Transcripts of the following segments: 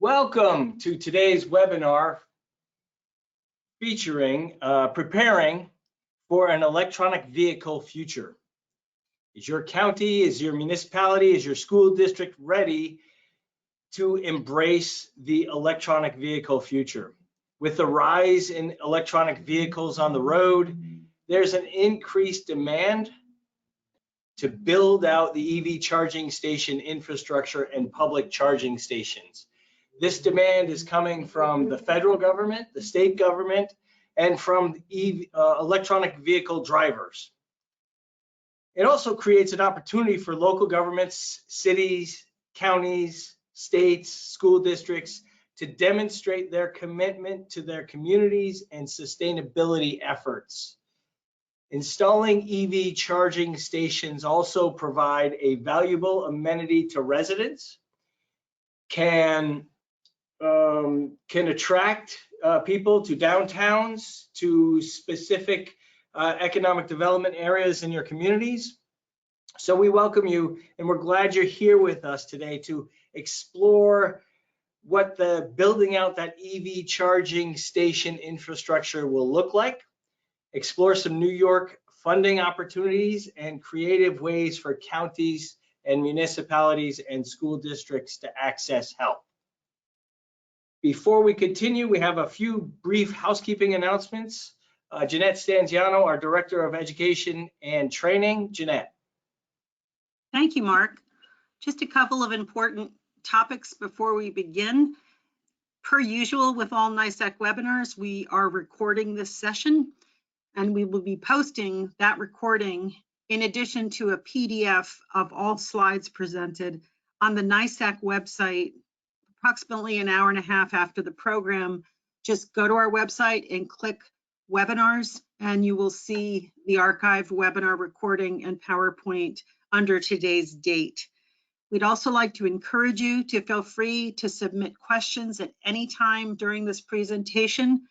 Welcome to today's webinar featuring preparing for an electronic vehicle future. Is your county, is your municipality, is your school district ready to embrace the electronic vehicle future? With the rise in electronic vehicles on the road, there's an increased demand to build out the EV charging station infrastructure and public charging stations. This demand is coming from the federal government, the state government, and from electronic vehicle drivers. It also creates an opportunity for local governments, cities, counties, states, school districts to demonstrate their commitment to their communities and sustainability efforts. Installing EV charging stations also provide a valuable amenity to residents, can attract people to downtowns, to specific economic development areas in your communities. So we welcome you, and we're glad you're here with us today to explore what the building out that EV charging station infrastructure will look like, explore some New York funding opportunities and creative ways for counties and municipalities and school districts to access help. Before we continue, we have a few brief housekeeping announcements. Jeanette Stanziano, our Director of Education and Training. Jeanette. Thank you, Mark. Just a couple of important topics before we begin. Per usual with all NYSEC webinars, we are recording this session, and we will be posting that recording in addition to a PDF of all slides presented on the NYSEC website approximately an hour and a half after the program. Just go to our website and click webinars, and you will see the archived webinar recording and PowerPoint under today's date. We'd also like to encourage you to feel free to submit questions at any time during this presentation.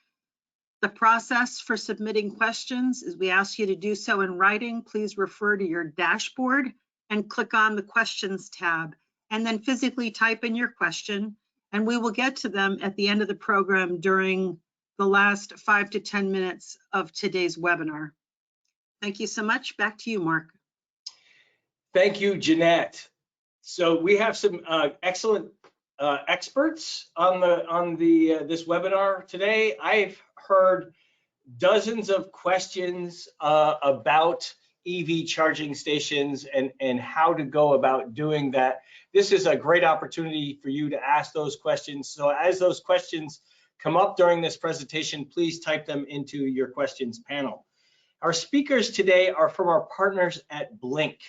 The process for submitting questions is we ask you to do so in writing. Please refer to your dashboard and click on the questions tab, and then physically type in your question, and we will get to them at the end of the program during the last 5 to 10 minutes of today's webinar. Thank you so much. Back to you, Mark. Thank you, Jeanette. So we have some excellent experts on this webinar today. I've heard dozens of questions about EV charging stations and how to go about doing that. This is a great opportunity for you to ask those questions. So as those questions come up during this presentation, please type them into your questions panel. Our speakers today are from our partners at Blink.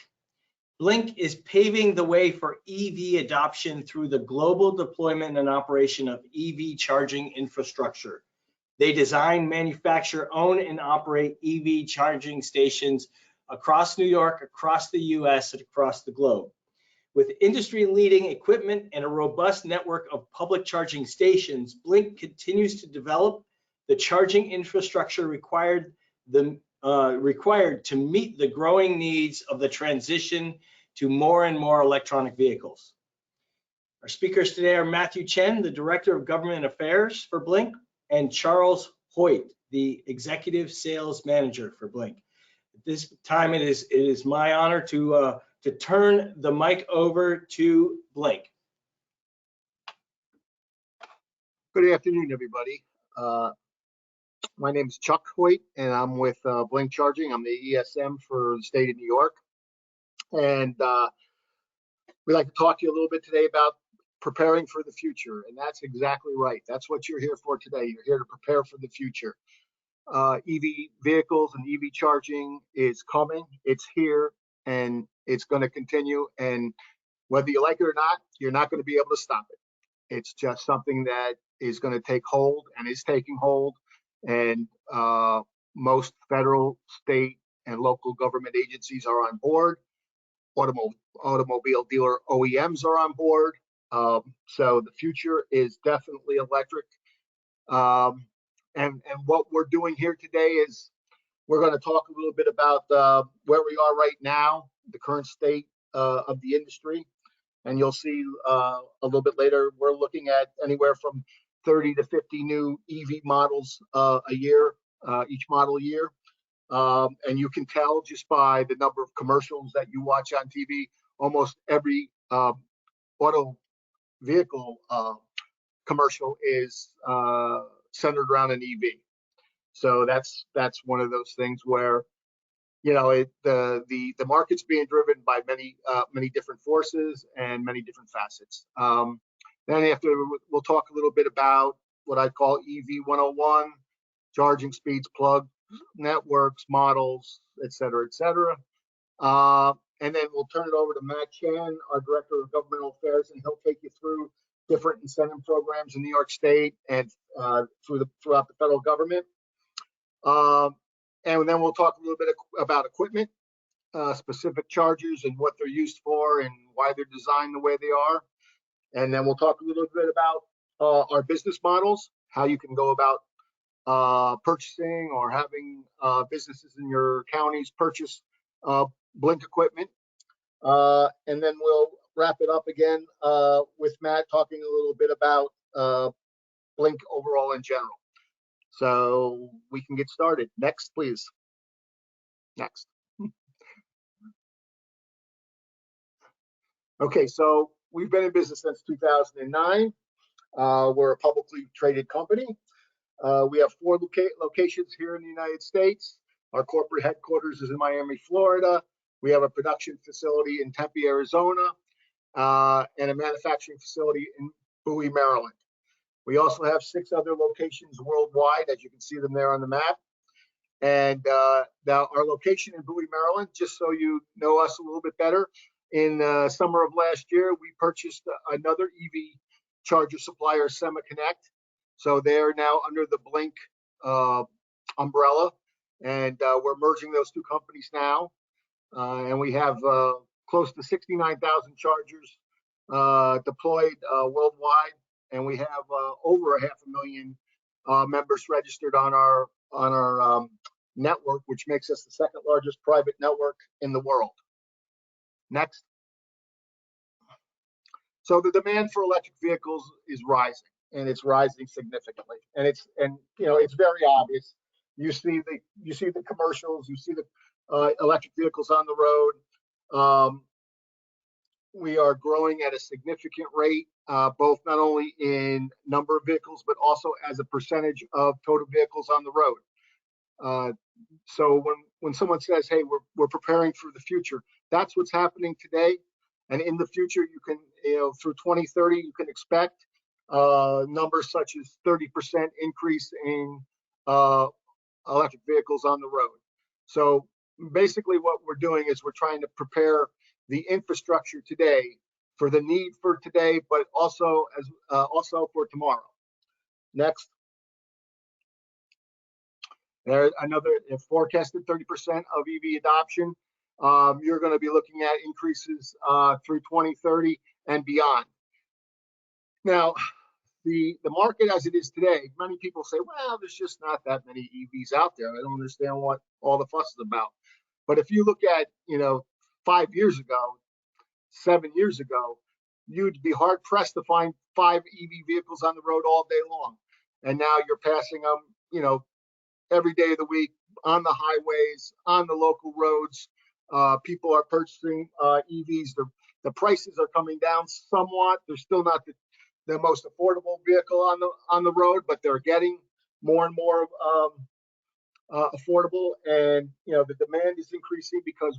Blink is paving the way for EV adoption through the global deployment and operation of EV charging infrastructure. They design, manufacture, own, and operate EV charging stations across New York, across the US, and across the globe. With industry-leading equipment and a robust network of public charging stations, Blink continues to develop the charging infrastructure required to meet the growing needs of the transition to more and more electronic vehicles. Our speakers today are Matthew Chen, the Director of Government Affairs for Blink, and Charles Hoyt, the Executive Sales Manager for Blink. At this time, it is my honor to turn the mic over to Blink. Good afternoon, everybody. My name is Chuck Hoyt, and I'm with Blink Charging. I'm the ESM for the state of New York. And we'd like to talk to you a little bit today about preparing for the future. And that's exactly right. That's what you're here for today. You're here to prepare for the future. EV vehicles and EV charging is coming. It's here, and it's going to continue. And whether you like it or not, you're not going to be able to stop it. It's just something that is going to take hold and is taking hold. And most federal, state, and local government agencies are on board. Automobile dealer OEMs are on board. So the future is definitely electric. And what we're doing here today is we're going to talk a little bit about where we are right now, the current state of the industry. And you'll see a little bit later, we're looking at anywhere from 30 to 50 new EV models a year, each model year. And you can tell just by the number of commercials that you watch on TV, almost every auto vehicle commercial is centered around an EV. So that's one of those things where, you know, the market's being driven by many different forces and many different facets. Then after, we'll talk a little bit about what I call EV 101, charging speeds, plug networks, models, et cetera, et cetera. And then we'll turn it over to Matt Chan, our Director of Governmental Affairs, and he'll take you through different incentive programs in New York State and throughout the federal government. And then we'll talk a little bit about equipment, specific chargers and what they're used for and why they're designed the way they are. And then we'll talk a little bit about our business models, how you can go about purchasing or having businesses in your counties purchase Blink equipment. And then we'll wrap it up again with Matt talking a little bit about Blink overall in general. So we can get started. Next, please. Next. Okay, so we've been in business since 2009. We're a publicly traded company. We have 4 locations here in the United States. Our corporate headquarters is in Miami, Florida. We have a production facility in Tempe, Arizona, and a manufacturing facility in Bowie, Maryland. We also have 6 other locations worldwide, as you can see them there on the map. And now our location in Bowie, Maryland, just so you know us a little bit better, in the summer of last year, we purchased another EV charger supplier, SemaConnect. So they're now under the Blink umbrella, and we're merging those 2 companies now. And we have close to 69,000 chargers deployed worldwide, and we have over 500,000 members registered on our network, which makes us the 2nd largest private network in the world. Next. So the demand for electric vehicles is rising, and it's rising significantly. And it's very obvious. You see the commercials, you see the electric vehicles on the road. We are growing at a significant rate, both not only in number of vehicles, but also as a percentage of total vehicles on the road. So when someone says, hey, we're preparing for the future, that's what's happening today. And in the future, you can, through 2030, you can expect numbers such as 30% increase in electric vehicles on the road. So basically what we're doing is we're trying to prepare the infrastructure today for the need for today, but also for tomorrow. Next. There's another forecasted 30% of EV adoption. You're going to be looking at increases through 2030 and beyond. Now, the market as it is today, many people say, well, there's just not that many EVs out there. I don't understand what all the fuss is about. But if you look at, 5 years ago, 7 years ago, you'd be hard pressed to find 5 EV vehicles on the road all day long. And now you're passing them, every day of the week on the highways, on the local roads. People are purchasing EVs. The prices are coming down somewhat. They're still not the most affordable vehicle on the road, but they're getting more and more affordable. And the demand is increasing because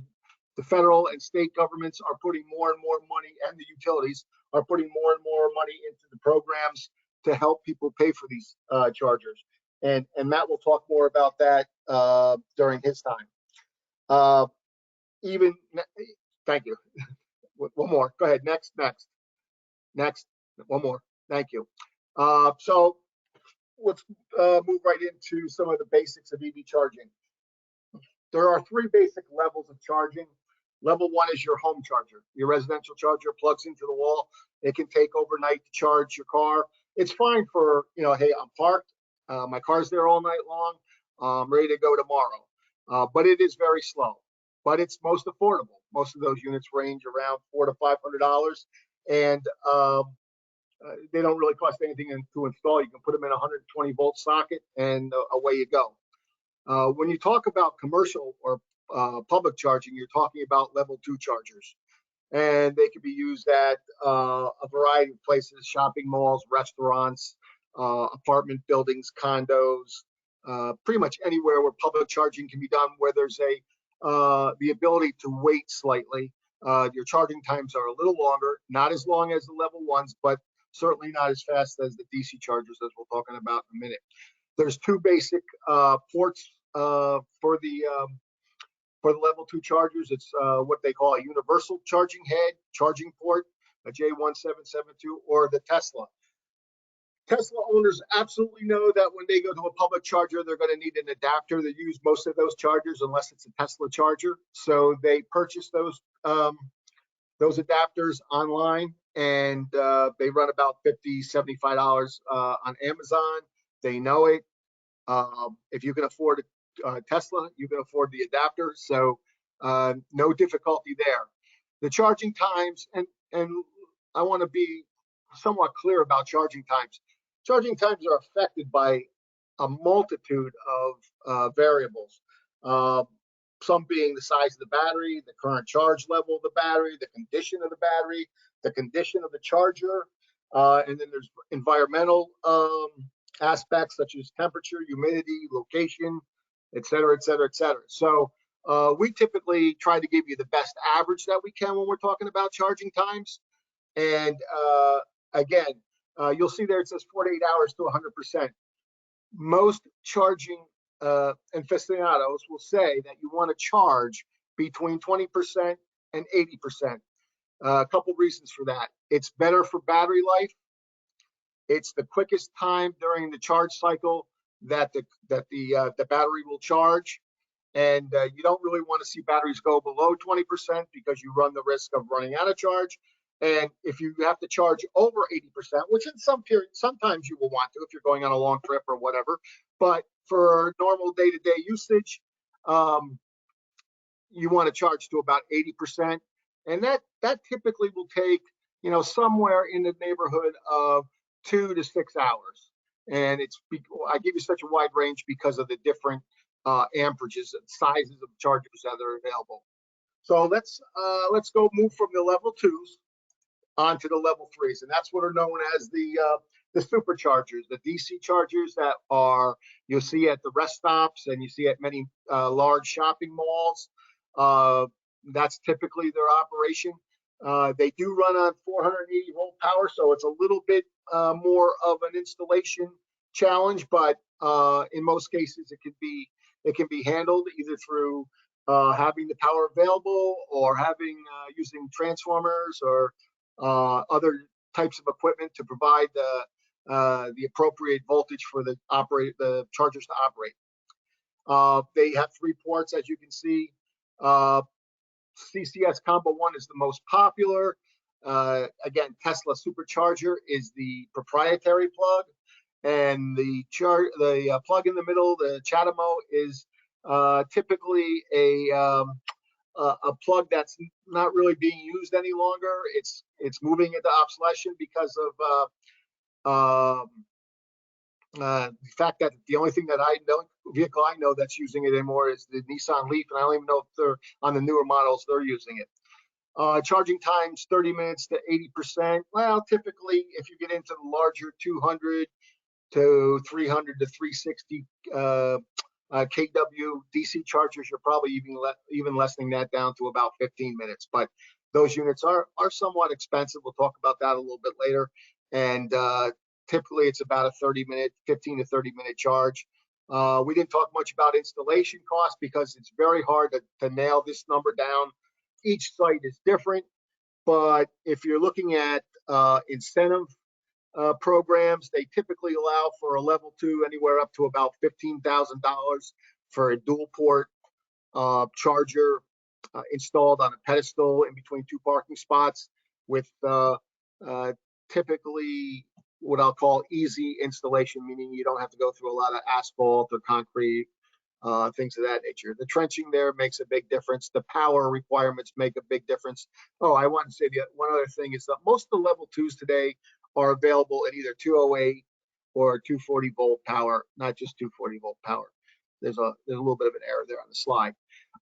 the federal and state governments are putting more and more money, and the utilities are putting more and more money into the programs to help people pay for these chargers. And Matt will talk more about that during his time. Thank you. One more. Go ahead. Next. One more. Thank you. So let's move right into some of the basics of EV charging. There are 3 basic levels of charging. Level 1 is your home charger. Your residential charger plugs into the wall. It can take overnight to charge your car. It's fine for, hey, I'm parked. My car's there all night long. I'm ready to go tomorrow. But it is very slow. But it's most affordable. Most of those units range around $400 to $500. and they don't really cost anything to install. You can put them in a 120-volt socket, and away you go. When you talk about commercial or public charging, you're talking about level 2 chargers, and they can be used at a variety of places: shopping malls, restaurants, apartment buildings, condos, pretty much anywhere where public charging can be done, where there's the ability to wait slightly. Your charging times are a little longer, not as long as the level 1s, but certainly not as fast as the DC chargers, as we're talking about in a minute. There's 2 basic ports for the level 2 chargers. It's what they call a universal charging head charging port, a J1772, or the Tesla. Tesla owners absolutely know that when they go to a public charger, they're going to need an adapter. They use most of those chargers unless it's a Tesla charger. So they purchase those adapters online, and they run about $50, $75 on Amazon. They know it. If you can afford a Tesla, you can afford the adapter. So no difficulty there. The charging times, and I want to be somewhat clear about charging times. Charging times are affected by a multitude of variables. Some being the size of the battery, the current charge level of the battery, the condition of the battery, the condition of the charger, and then there's environmental aspects such as temperature, humidity, location, et cetera, et cetera, et cetera. So we typically try to give you the best average that we can when we're talking about charging times. And again, you'll see there it says 48 hours to 100%. Most charging aficionados will say that you want to charge between 20% and 80%. A couple reasons for that. It's better for battery life. It's the quickest time during the charge cycle that the battery will charge. And you don't really want to see batteries go below 20% because you run the risk of running out of charge. And if you have to charge over 80%, which in some periods, sometimes you will want to if you're going on a long trip or whatever, but for normal day-to-day usage, you want to charge to about 80%. And that typically will take, somewhere in the neighborhood of 2 to 6 hours. And I give you such a wide range because of the different amperages and sizes of chargers that are available. So let's go move from the level 2s onto the level 3s, and that's what are known as the superchargers, the DC chargers that you'll see at the rest stops and you see at many large shopping malls. That's typically their operation. They do run on 480 volt power, so it's a little bit more of an installation challenge, but in most cases it can be handled either through having the power available or using transformers or other types of equipment to provide the appropriate voltage for the chargers to operate. They have 3 ports, as you can see. CCS Combo 1 is the most popular. Again, Tesla Supercharger is the proprietary plug, and the plug in the middle, the CHAdeMO, is typically a plug that's not really being used any longer. It's moving into obsolescence because of the fact that the only thing that vehicle I know that's using it anymore is the Nissan Leaf, and I don't even know if they're on the newer models they're using it. Charging times 30 minutes to 80%. Well, typically if you get into the larger 200 to 300 to 360 kW DC chargers, you're probably even lessening that down to about 15 minutes. But those units are somewhat expensive. We'll talk about that a little bit later. And typically it's about a 15 to 30 minute charge. We didn't talk much about installation costs because it's very hard to nail this number down. Each site is different, but if you're looking at incentive programs, they typically allow for a level 2 anywhere up to about $15,000 for a dual port charger installed on a pedestal in between 2 parking spots with typically what I'll call easy installation, meaning you don't have to go through a lot of asphalt or concrete things of that nature. The trenching there makes a big difference. The power requirements make a big difference. Oh, I want to say one other thing is that most of the level 2s today are available at either 208 or 240 volt power, not just 240 volt power. There's a little bit of an error there on the slide.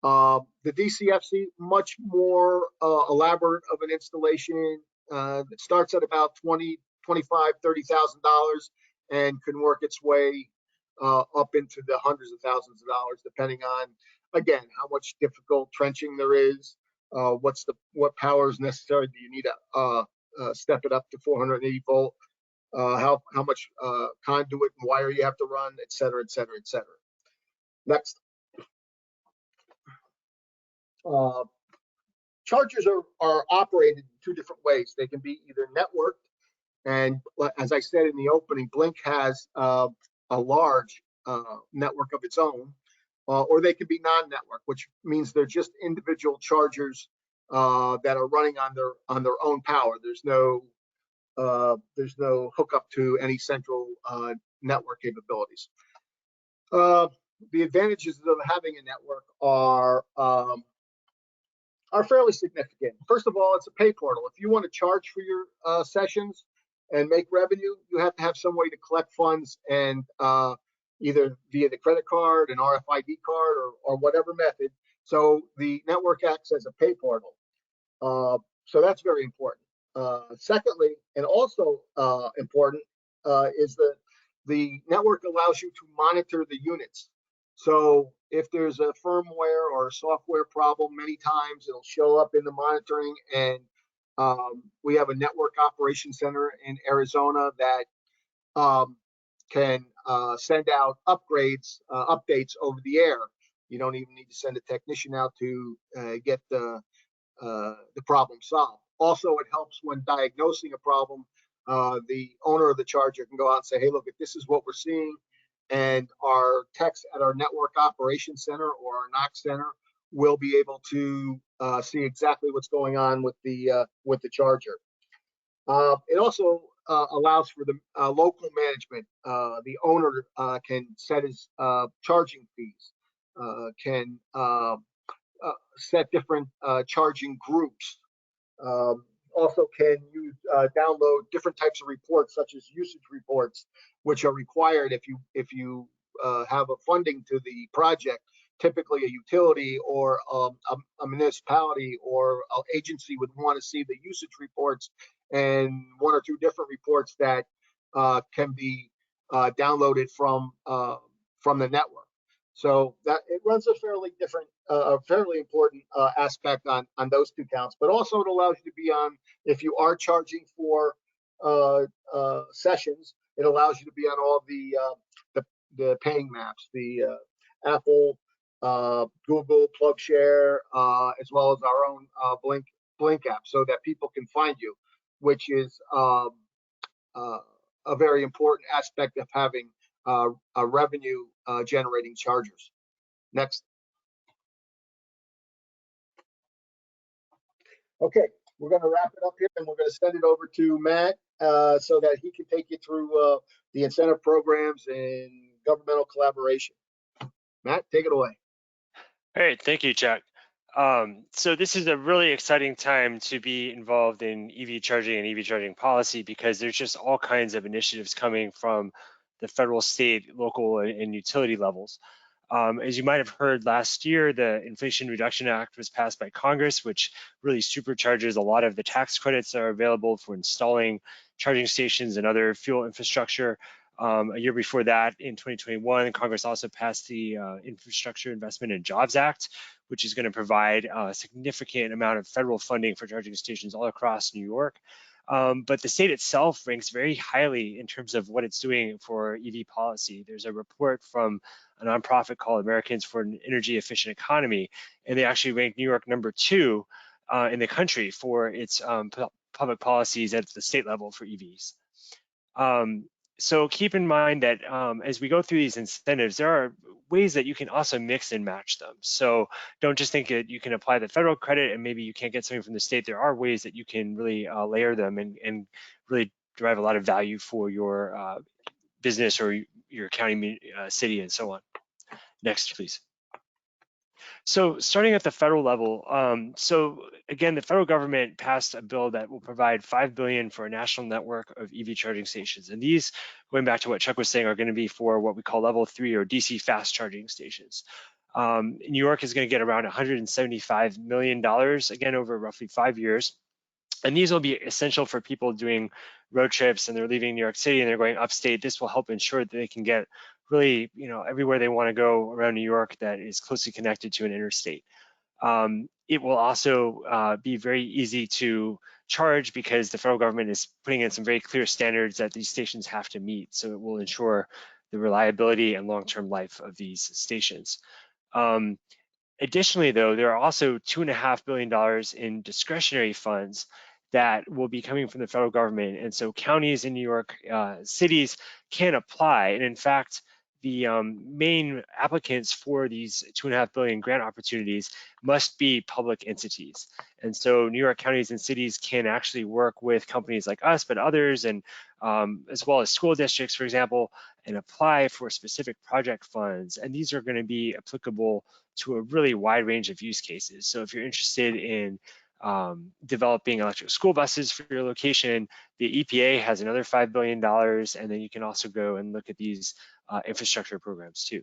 The DCFC, much more elaborate of an installation. It starts at about $20,000, $25,000, $30,000 and can work its way up into the hundreds of thousands of dollars, depending on, again, how much difficult trenching there is, what power is necessary. Do you need to step it up to 480 volt? How much conduit and wire you have to run, et cetera, et cetera, et cetera. Next. Chargers are operated in two different ways. They can be either networked, and as I said in the opening, Blink has a large network of its own, or they can be non-network, which means they're just individual chargers that are running on their own power. There's no hookup to any central network capabilities. The advantages of having a network are fairly significant. First of all, it's a pay portal. If you want to charge for your sessions and make revenue, you have to have some way to collect funds, and either via the credit card, an RFID card, or whatever method. So the network acts as a pay portal. So that's very important. Secondly, and also important, is the network allows you to monitor the units. So if there's a firmware or a software problem, many times it'll show up in the monitoring, and we have a network operations center in Arizona that can send out updates over the air. You don't even need to send a technician out to get the problem solved. Also, it helps when diagnosing a problem. The owner of the charger can go out and say, hey, look, this is what we're seeing. And our techs at our network operations center or our NOC center will be able to see exactly what's going on with the charger. It also allows for the local management. The owner can set his charging fees, can set different charging groups. Also can use download different types of reports, such as usage reports, which are required if you have a funding to the project. Typically, a utility or a municipality or an agency would want to see the usage reports and one or two different reports that can be downloaded from the network. So that it runs a fairly different, fairly important aspect on those two counts. But also it allows you to be on, if you are charging for sessions, it allows you to be on all the paying maps, the Apple, Google, PlugShare, as well as our own Blink app, so that people can find you, which is a very important aspect of having a revenue generating chargers. Next. Okay, we're going to wrap it up here, and we're going to send it over to Matt so that he can take you through the incentive programs and governmental collaboration. Matt, take it away. All right, thank you, Chuck. So this is a really exciting time to be involved in EV charging and EV charging policy, because there's just all kinds of initiatives coming from the federal, state, local, and utility levels. As you might have heard last year, the Inflation Reduction Act was passed by Congress, which really supercharges a lot of the tax credits that are available for installing charging stations and other fuel infrastructure. A year before that, in 2021, Congress also passed the Infrastructure Investment and Jobs Act, which is going to provide a significant amount of federal funding for charging stations all across New York. But the state itself ranks very highly in terms of what it's doing for EV policy. There's a report from a nonprofit called Americans for an Energy Efficient Economy, and they actually ranked New York #2 in the country for its public policies at the state level for EVs. So keep in mind that as we go through these incentives, there are ways that you can also mix and match them. So don't just think that you can apply the federal credit and maybe you can't get something from the state. There are ways that you can really layer them and really derive a lot of value for your business or your county, city, and so on. Next, please. So starting at the federal level, so again, the federal government passed a bill that will provide $5 billion for a national network of EV charging stations. And these, going back to what Chuck was saying, are going to be for what we call level 3 or DC fast charging stations. New York is going to get around $175 million, again, over roughly 5 years. And these will be essential for people doing road trips and they're leaving New York City and they're going upstate. This will help ensure that they can get really, everywhere they want to go around New York that is closely connected to an interstate. It will also be very easy to charge because the federal government is putting in some very clear standards that these stations have to meet. So it will ensure the reliability and long-term life of these stations. Additionally, though, there are also $2.5 billion in discretionary funds that will be coming from the federal government. And so counties in New York, cities can apply. And in fact, the main applicants for these $2.5 billion grant opportunities must be public entities. And so New York counties and cities can actually work with companies like us, but others, and as well as school districts, for example, and apply for specific project funds. And these are going to be applicable to a really wide range of use cases. So if you're interested in developing electric school buses for your location, the EPA has another $5 billion, and then you can also go and look at these infrastructure programs too.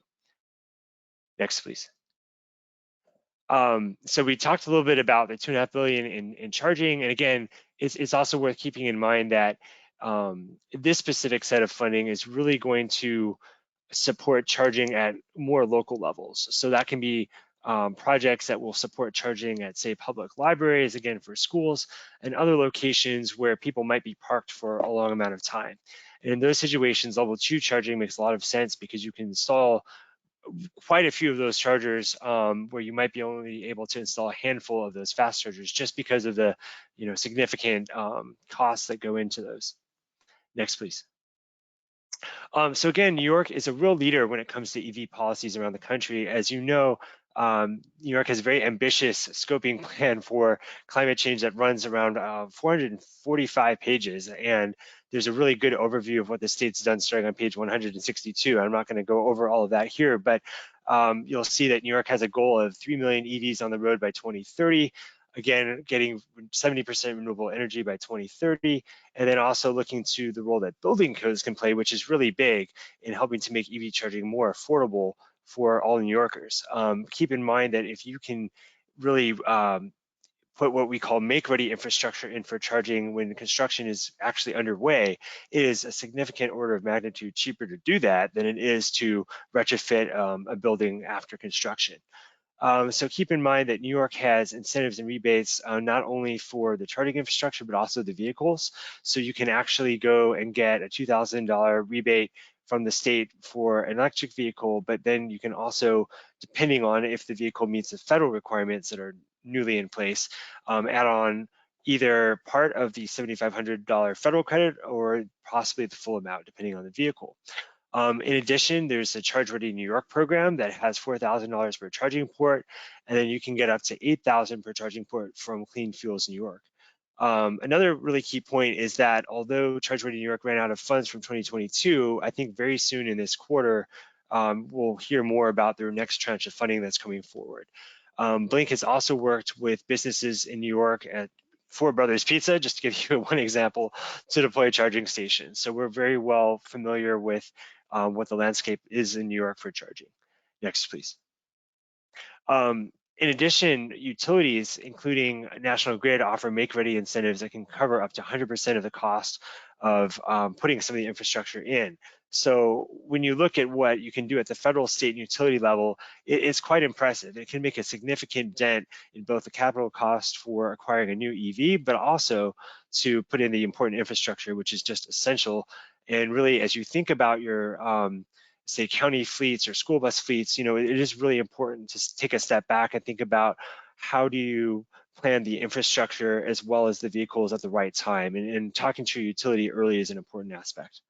Next, please. So we talked a little bit about the $2.5 billion in charging, and again, it's also worth keeping in mind that this specific set of funding is really going to support charging at more local levels. So that can be projects that will support charging at, say, public libraries, again, for schools, and other locations where people might be parked for a long amount of time. And in those situations, level 2 charging makes a lot of sense because you can install quite a few of those chargers where you might be only able to install a handful of those fast chargers just because of the significant costs that go into those. Next, please. So again, New York is a real leader when it comes to EV policies around the country. As you know, New York has a very ambitious scoping plan for climate change that runs around 445 pages. And there's a really good overview of what the state's done starting on page 162. I'm not going to go over all of that here, but you'll see that New York has a goal of 3 million EVs on the road by 2030. Again, getting 70% renewable energy by 2030, and then also looking to the role that building codes can play, which is really big in helping to make EV charging more affordable for all New Yorkers. Keep in mind that if you can really put what we call make-ready infrastructure in for charging when construction is actually underway, it is a significant order of magnitude cheaper to do that than it is to retrofit a building after construction. So keep in mind that New York has incentives and rebates not only for the charging infrastructure, but also the vehicles. So you can actually go and get a $2,000 rebate from the state for an electric vehicle, but then you can also, depending on if the vehicle meets the federal requirements that are newly in place, add on either part of the $7,500 federal credit or possibly the full amount, depending on the vehicle. In addition, there's a Charge Ready New York program that has $4,000 per charging port, and then you can get up to $8,000 per charging port from Clean Fuels New York. Another really key point is that although Charge Ready New York ran out of funds from 2022, I think very soon in this quarter, we'll hear more about their next tranche of funding that's coming forward. Blink has also worked with businesses in New York at Four Brothers Pizza, just to give you one example, to deploy charging stations. So we're very well familiar with what the landscape is in New York for charging. Next, please. In addition, utilities, including National Grid, offer make-ready incentives that can cover up to 100% of the cost of putting some of the infrastructure in. So when you look at what you can do at the federal, state, and utility level, it's quite impressive. It can make a significant dent in both the capital cost for acquiring a new EV, but also to put in the important infrastructure, which is just essential. And really, as you think about your say county fleets or school bus fleets, it is really important to take a step back and think about how do you plan the infrastructure as well as the vehicles at the right time. And talking to your utility early is an important aspect.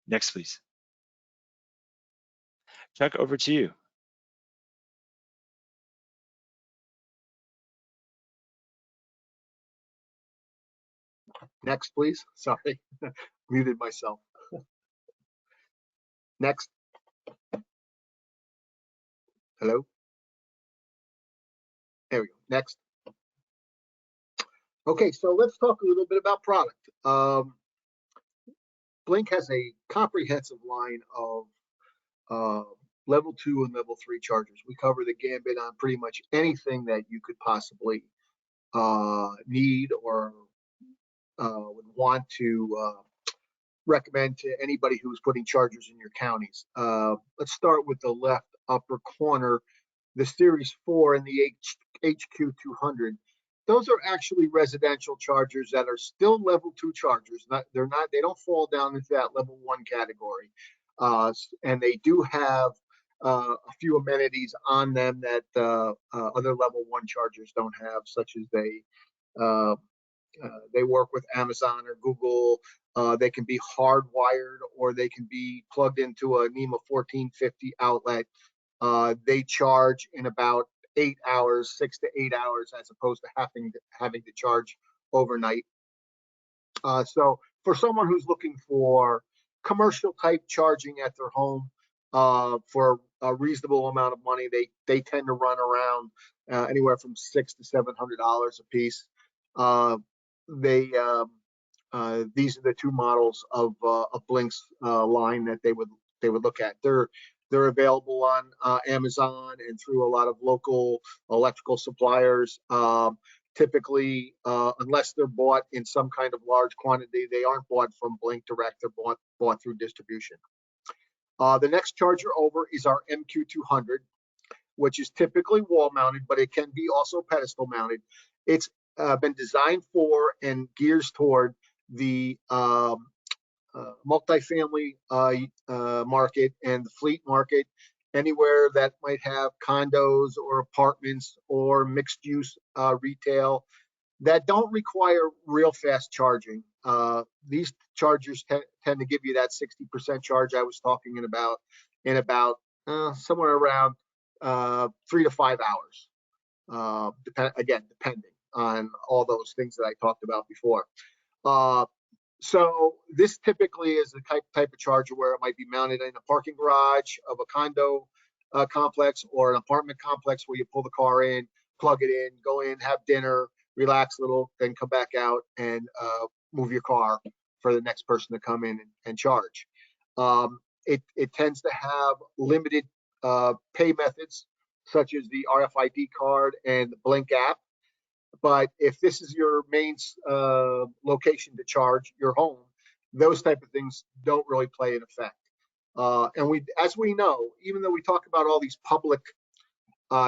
Next, please. Chuck, over to you. Next, please. Sorry, muted myself. Next. Hello? There we go. Next. Okay, so let's talk a little bit about product. Blink has a comprehensive line of level 2 and level 3 chargers. We cover the gambit on pretty much anything that you could possibly need or would want to recommend to anybody who's putting chargers in your counties. Let's start with the left upper corner, the Series 4 and the HQ200. Those are actually residential chargers that are still level 2 chargers. They don't fall down into that level 1 category. And they do have a few amenities on them that other level 1 chargers don't have, such as they work with Amazon or Google. They can be hardwired or they can be plugged into a NEMA 1450 outlet. They charge in about 8 hours, 6 to 8 hours, as opposed to having to charge overnight. So for someone who's looking for commercial type charging at their home for a reasonable amount of money, they tend to run around anywhere from $600 to $700 a piece. These are the two models of Blink's line that they would look at. They're available on Amazon and through a lot of local electrical suppliers. Typically, unless they're bought in some kind of large quantity, they aren't bought from Blink Direct. They're bought through distribution. The next charger over is our MQ200, which is typically wall mounted, but it can be also pedestal mounted. It's been designed for and gears toward the multifamily market and the fleet market, anywhere that might have condos or apartments or mixed use retail that don't require real fast charging. These chargers tend to give you that 60% charge I was talking about in about somewhere around 3 to 5 hours. Depending on all those things that I talked about before. So this typically is the type of charger where it might be mounted in a parking garage of a condo complex or an apartment complex where you pull the car in, plug it in, go in, have dinner, relax a little, then come back out and move your car for the next person to come in and charge. It tends to have limited pay methods, such as the RFID card and the Blink app. But if this is your main location to charge your home, those type of things don't really play an effect. And as we know, even though we talk about all these public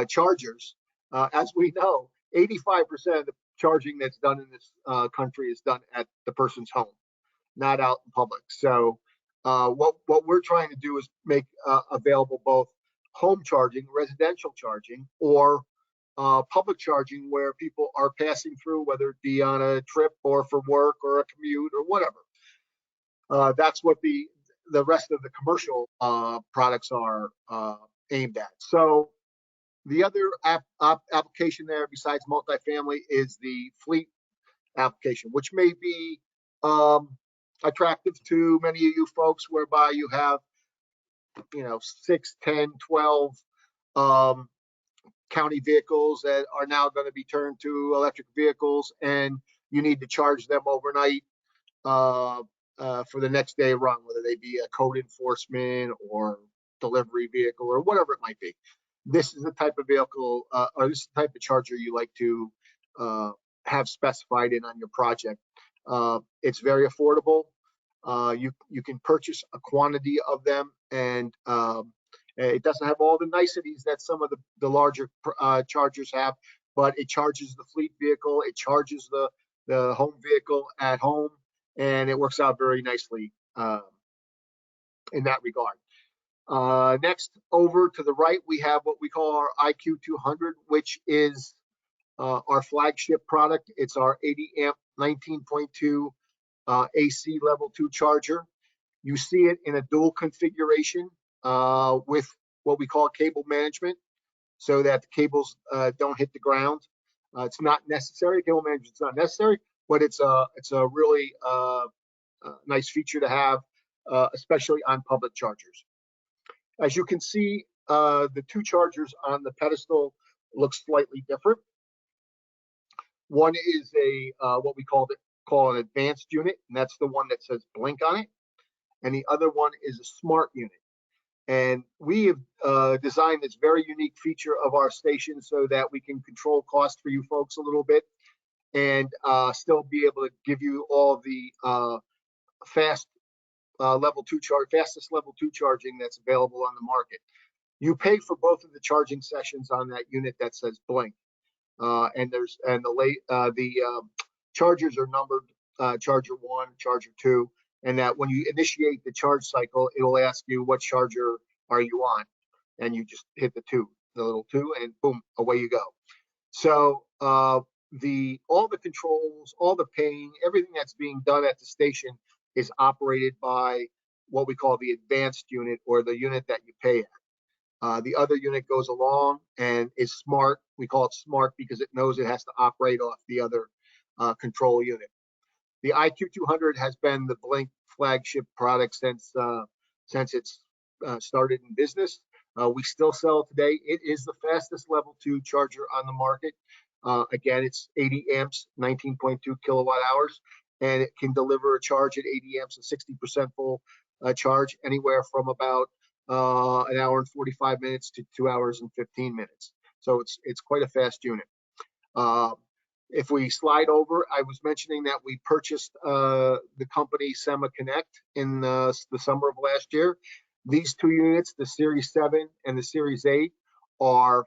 chargers, as we know, 85% of the charging that's done in this country is done at the person's home, not out in public. So what we're trying to do is make available both home charging, residential charging, or public charging where people are passing through, whether it be on a trip or for work or a commute or whatever. That's what the rest of the commercial products are aimed at. So the other application there besides multifamily is the fleet application, which may be attractive to many of you folks, whereby you have 6, 10, 12 county vehicles that are now going to be turned to electric vehicles, and you need to charge them overnight for the next day run, whether they be a code enforcement or delivery vehicle or whatever it might be. This is the type of vehicle or this is the type of charger you like to have specified in on your project. It's very affordable. You can purchase a quantity of them, and it doesn't have all the niceties that some of the larger chargers have, but it charges the fleet vehicle, it charges the home vehicle at home, and it works out very nicely in that regard. Next, over to the right, we have what we call our IQ200, which is our flagship product. It's our 80 amp 19.2 AC level 2 charger. You see it in a dual configuration with what we call cable management, so that the cables don't hit the ground. It's not necessary. Cable management is not necessary, but it's a really nice feature to have, especially on public chargers. As you can see the two chargers on the pedestal look slightly different. One is what we call an advanced unit, and that's the one that says Blink on it. And the other one is a smart unit. And we have designed this very unique feature of our station so that we can control cost for you folks a little bit and still be able to give you all the fastest level 2 charging that's available on the market. You pay for both of the charging sessions on that unit that says Blink. And the chargers are numbered, charger 1, charger 2, and that when you initiate the charge cycle, it'll ask you what charger are you on, and you just hit the little 2, and boom, away you go. So all the controls, all the paying, everything that's being done at the station is operated by what we call the advanced unit, or the unit that you pay at. The other unit goes along and is smart. We call it smart because it knows it has to operate off the other control unit. The IQ200 has been the Blink flagship product since it's started in business. We still sell it today. It is the fastest level 2 charger on the market. Again, it's 80 amps, 19.2 kilowatt hours, and it can deliver a charge at 80 amps, a 60% full charge, anywhere from about an hour and 45 minutes to 2 hours and 15 minutes. So it's quite a fast unit. If we slide over, I was mentioning that we purchased the company Sema Connect in the summer of last year. These two units, the Series 7 and the Series 8, are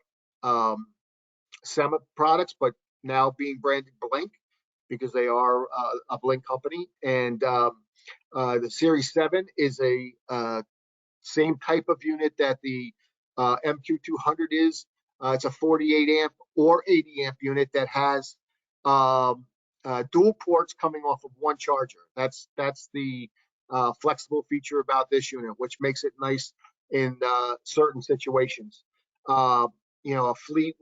Sema products, but now being branded Blink because they are a Blink company. And the Series 7 is a same type of unit that the MQ200 is. It's a 48 amp or 80 amp unit that has dual ports coming off of one charger. That's the flexible feature about this unit, which makes it nice in certain situations. A fleet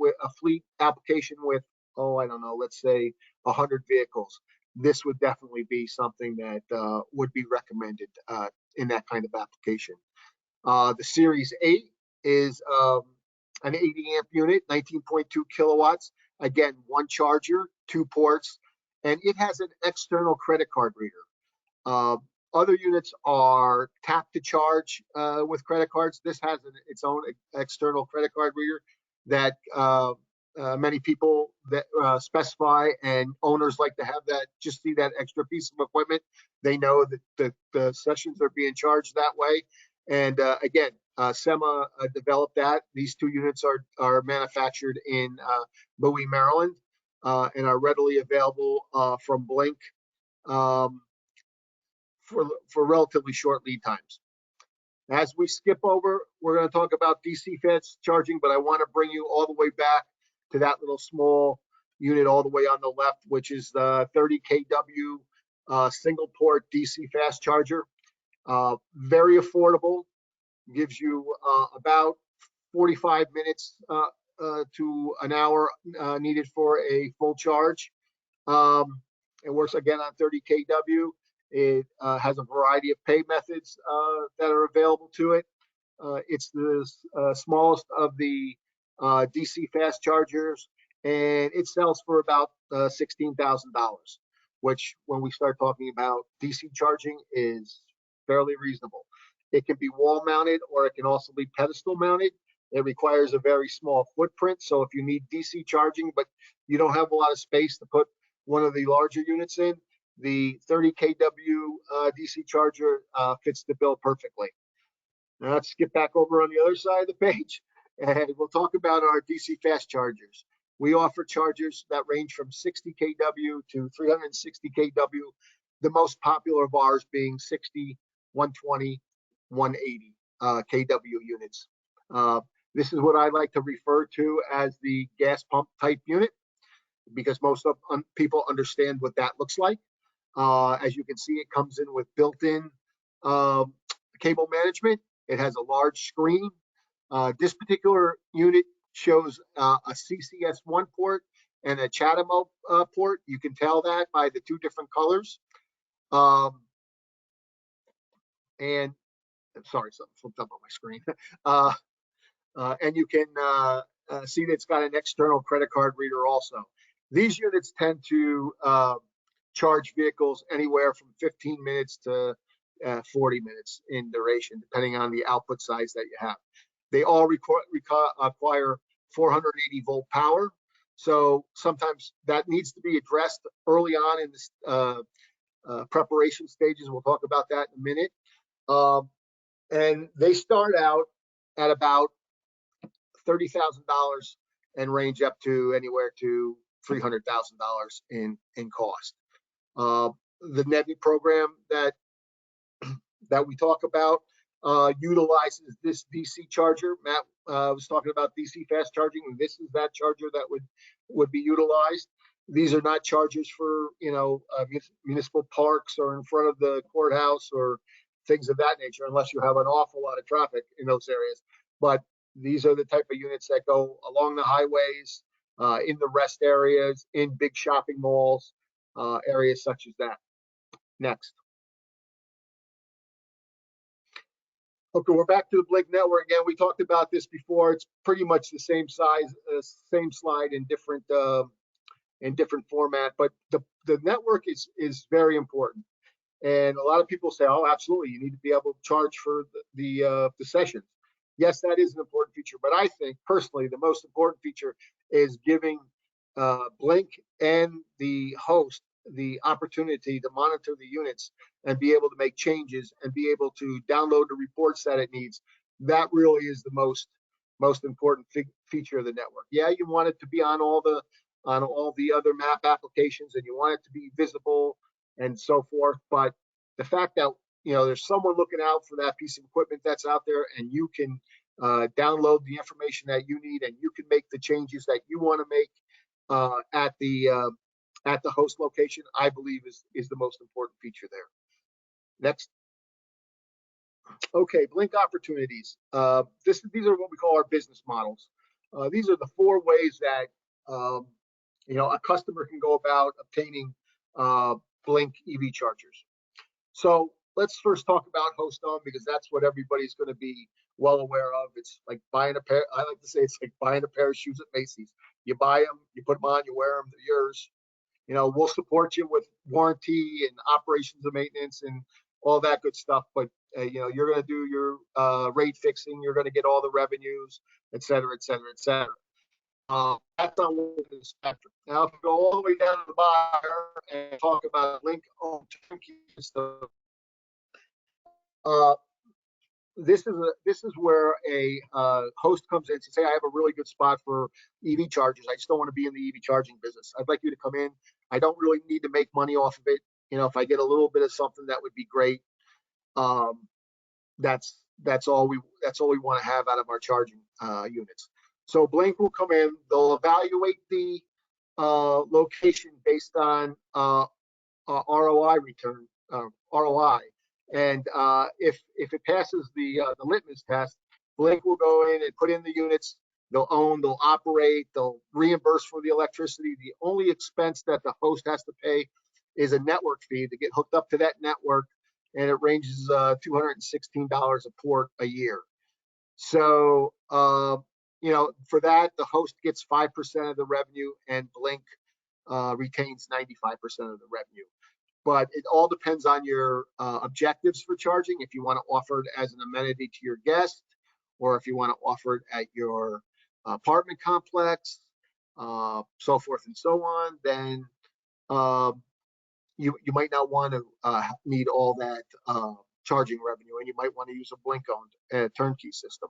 application with, I don't know, let's say 100 vehicles. This would definitely be something that would be recommended in that kind of application. The Series 8 is an 80 amp unit, 19.2 kilowatts. Again, one charger, 2 ports, and it has an external credit card reader. Other units are tap to charge with credit cards. This has its own external credit card reader that many people that specify, and owners like to have that, just see that extra piece of equipment. They know that the sessions are being charged that way. And again, Sema developed that. These two units are manufactured in Bowie, Maryland, and are readily available from Blink for relatively short lead times. As we skip over, we're going to talk about DC fast charging, but I want to bring you all the way back to that little small unit all the way on the left, which is the 30 kW single port DC fast charger. Very affordable, gives you about 45 minutes to an hour needed for a full charge. It works again on 30 kW. It has a variety of pay methods that are available to it. It's the smallest of the DC fast chargers, and it sells for about $16,000, which, when we start talking about DC charging, is fairly reasonable. It can be wall mounted, or it can also be pedestal mounted. It requires a very small footprint. So if you need DC charging, but you don't have a lot of space to put one of the larger units in, the 30 kW DC charger fits the bill perfectly. Now let's skip back over on the other side of the page, and we'll talk about our DC fast chargers. We offer chargers that range from 60 kW to 360 kW, the most popular of ours being 60, 120, 180 kW units. This is what I like to refer to as the gas pump type unit, because most of people understand what that looks like. As you can see, it comes in with built-in cable management. It has a large screen. This particular unit shows a CCS1 port and a CHAdeMO port. You can tell that by the two different colors. And sorry, something flipped up on my screen. And you can see that it's got an external credit card reader also. These units tend to charge vehicles anywhere from 15 minutes to 40 minutes in duration, depending on the output size that you have. They all require 480 volt power. So sometimes that needs to be addressed early on in this preparation stages. We'll talk about that in a minute. And they start out at about $30,000 and range up to anywhere to $300,000 in cost. The NEVI program that we talk about utilizes this DC charger. Matt was talking about DC fast charging, and this is that charger that would be utilized. These are not chargers for municipal parks or in front of the courthouse or things of that nature, unless you have an awful lot of traffic in those areas. But these are the type of units that go along the highways, in the rest areas, in big shopping malls, areas such as that. Next. Okay, we're back to the Blink network again. We talked about this before. It's pretty much the same size, same slide in different format, but the network is very important. And a lot of people say, oh, absolutely, you need to be able to charge for the sessions. Yes, that is an important feature, but I think personally the most important feature is giving Blink and the host the opportunity to monitor the units and be able to make changes and be able to download the reports that it needs. That really is the most important feature of the network. Yeah, you want it to be on all the other map applications, and you want it to be visible and so forth. But the fact that there's someone looking out for that piece of equipment that's out there, and you can download the information that you need, and you can make the changes that you want to make at the host location, I believe is the most important feature there. Next. Okay, Blink opportunities. These are what we call our business models. These are the 4 ways that a customer can go about obtaining Blink EV chargers. So let's first talk about host owned, because that's what everybody's going to be well aware of. It's like buying a pair. I like to say it's like buying a pair of shoes at Macy's. You buy them, you put them on, you wear them, they're yours. We'll support you with warranty and operations and maintenance and all that good stuff. But you're going to do your rate fixing. You're going to get all the revenues, et cetera, et cetera, et cetera. That's on one end of the spectrum. Now, if you go all the way down to the buyer and talk about Blink-owned turnkey system, this is where a host comes in and says, hey, I have a really good spot for EV chargers. I just don't want to be in the EV charging business. I'd like you to come in. I don't really need to make money off of it. If I get a little bit of something, that would be great. That's all we want to have out of our charging units. So Blink will come in. They'll evaluate the location based on ROI return, ROI. And if it passes the litmus test, Blink will go in and put in the units. They'll own, they'll operate, they'll reimburse for the electricity. The only expense that the host has to pay is a network fee to get hooked up to that network, and it ranges $216 a port a year. So for that, the host gets 5% of the revenue, and Blink retains 95% of the revenue. But it all depends on your objectives for charging. If you want to offer it as an amenity to your guest, or if you want to offer it at your apartment complex, so forth and so on, then you might not want to need all that charging revenue, and you might want to use a Blink-owned turnkey system.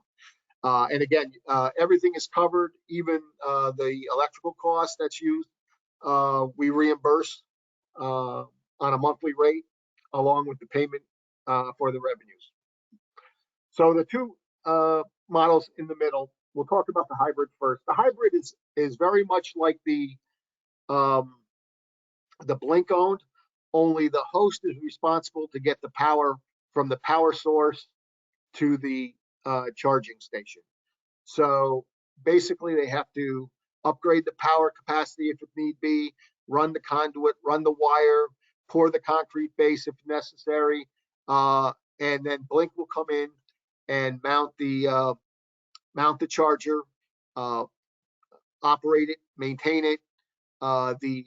And again, everything is covered, even the electrical cost that's used. We reimburse on a monthly rate, along with the payment for the revenues. So the 2 models in the middle, we'll talk about the hybrid first. The hybrid is very much like the Blink owned, only the host is responsible to get the power from the power source to the charging station. So basically they have to upgrade the power capacity if it need be, run the conduit, run the wire, pour the concrete base if necessary, and then Blink will come in and mount the mount the charger, operate it, maintain it. The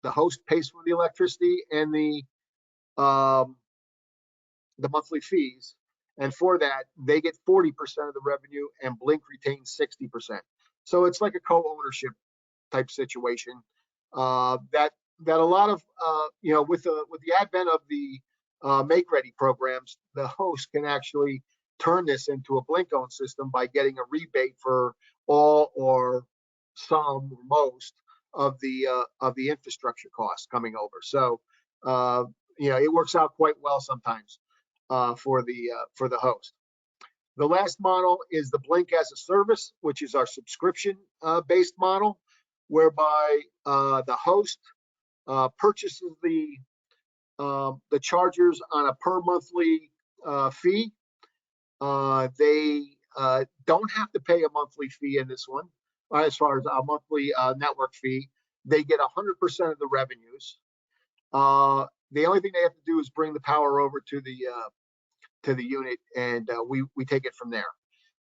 host pays for the electricity and the monthly fees. And for that, they get 40% of the revenue and Blink retains 60%. So it's like a co-ownership type situation. That a lot of with the advent of the make ready programs, the host can actually turn this into a Blink owned system by getting a rebate for all or some or most of the infrastructure costs coming over. So it works out quite well sometimes for the host. The last model is the Blink as a service, which is our subscription based model, whereby the host purchases the chargers on a per monthly fee. They don't have to pay a monthly fee in this one, as far as a monthly network fee. They get 100% of the revenues. The only thing they have to do is bring the power over to the unit, and we take it from there.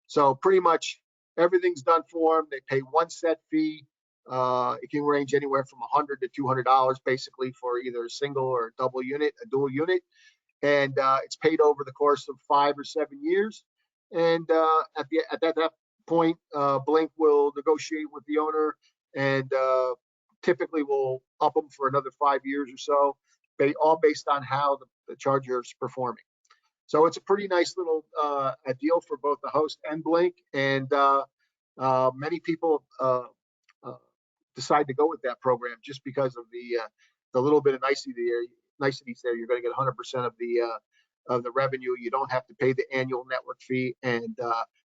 So pretty much everything's done for them. They pay one set fee. It can range anywhere from $100 to $200 basically for either a single or a double unit, a dual unit. And it's paid over the course of 5 or 7 years. And at that point, Blink will negotiate with the owner and typically will up them for another 5 years or so, all based on how the charger is performing. So it's a pretty nice little a deal for both the host and Blink, and many people decide to go with that program just because of the little bit of niceties there. You're going to get 100% of the revenue. You don't have to pay the annual network fee, and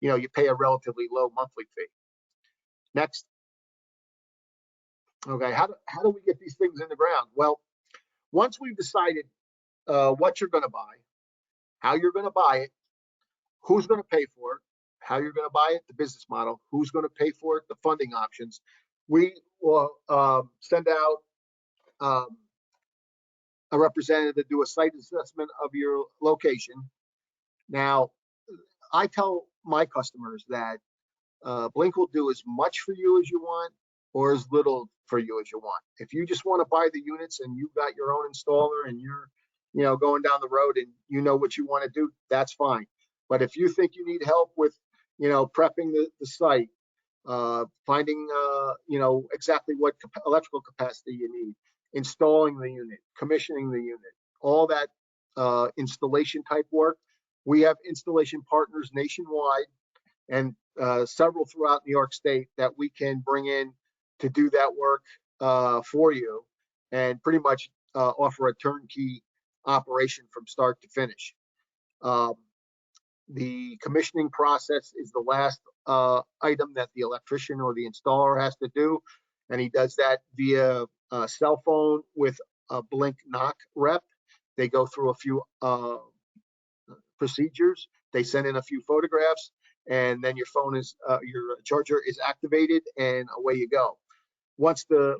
you pay a relatively low monthly fee. Next. Okay, how do we get these things in the ground? Well, once we've decided what you're going to buy, how you're going to buy it, who's going to pay for it, how you're going to buy it, the business model, who's going to pay for it, the funding options, we will send out a representative to do a site assessment of your location. Now, I tell my customers that Blink will do as much for you as you want or as little for you as you want. If you just want to buy the units and you've got your own installer and you're going down the road and you know what you want to do, that's fine. But if you think you need help with, prepping the site, finding, exactly what electrical capacity you need, installing the unit, commissioning the unit, all that installation type work, we have installation partners nationwide and several throughout New York State that we can bring in to do that work for you and pretty much offer a turnkey operation from start to finish. The commissioning process is the last item that the electrician or the installer has to do, and he does that via cell phone with a Blink knock rep. They go through a few procedures. They send in a few photographs, and then your your charger is activated, and away you go. Once the